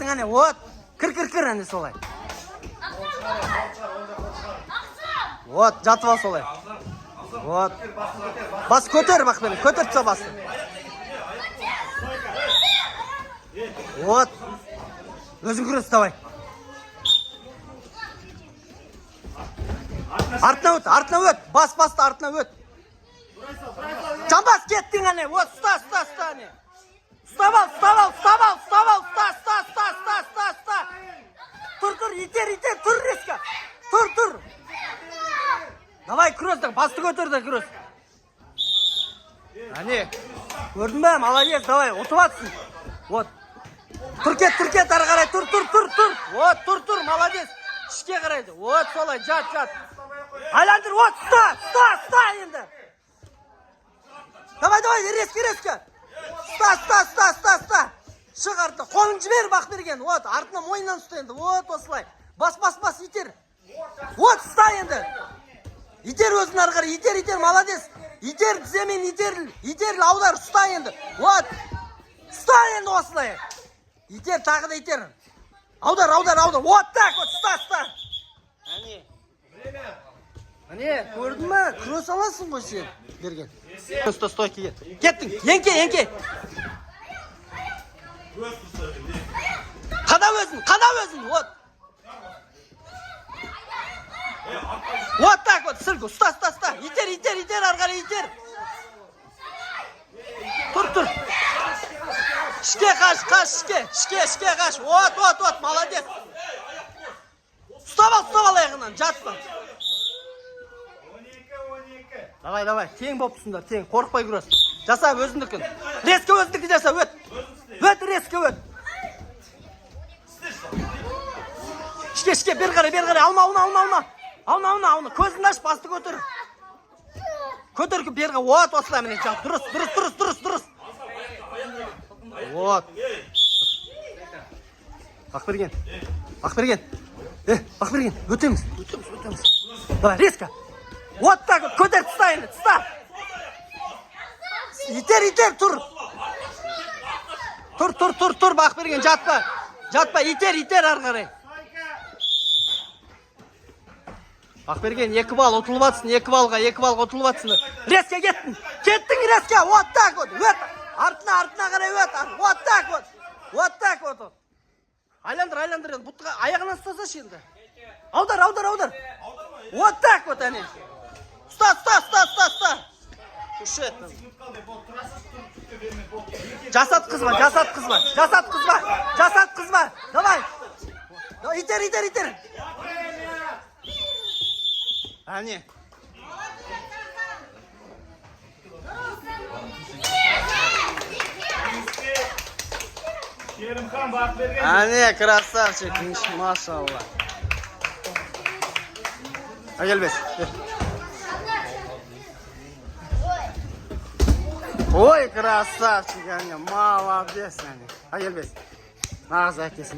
Kırasın hani. Ot. Kır hani solay. Ot. Jatып al solay. Ot. Bas köter bak beni. Kötertse bas. Ot. Özün kırıs davay. Артына өт. Bas da артына өт. Жамбас кеттің әне. Ot, ұста әне. Ұстап ал. Ұста. Тұр, итер, тұр резко. Тұр. Давай, күрес, басты көтерді күрес. Әне, көрдің бә, молодец, давай, ұтып атсың. От. Тұр кет, ары қарай, тұр. От, тұр, молодец. Ішке қарайды. От, солай, жат. Айландыр, от, ұста енді. Давай, резко. Ұста. Шық артына, қолын жібер бақ берген. От, артына мойнынан ұста енді. От, осылай. Бас, итер. От, ұста енді. Итер өзін ары қарай, итер, молодец. Итер, тіземен итер, аудар, ұста енді. От, ұста енді осылай. Итер, тағы да итер. Аудар. От, так, ұста. Әне, көрдің ма? Күрес аласың ғой сен, берген. Стой, кеттің, еңке. Қада өзін, от. Вот так вот, сыргу, ұста. Итер, арғары итер. Тұр. Ішке қаш. Вот, молодец. Ұстап ал аяғынан, жатпа. Давай, тең бопсыңдар, тең, қорықпай күрес. Жаса өзіндікін. Резко өзіндікі жаса, өт. Резко. Ішке, бер қарай, алма. Көзін аш, басты көтір. Берға, от, осылай міне, дұрыс. Вот. Бақ берген. Өтеміз. Давай, резко. Вот так вот, көтер, тұста. Итер, тұр. Тұр, бақ берген, жатпа, итер арғарай. Бақ берген, 2 бал ұтылып атсың, 2 балға ұтылып атсың. Резко кеттің резко, вот так вот, өт. Артына қарай өт, вот так вот. Айландыр, бұттыға аяғынан ұстаса шенді. Аудар. Вот так вот, әне. Ұста. Үшет. Жасат қызма. Давай. Итер. Әне. Әне, красавчик, машалла. Әгелбес. Ой, красавчик, әне, молодец, әне. Әгелбес. Нағыз әкесін.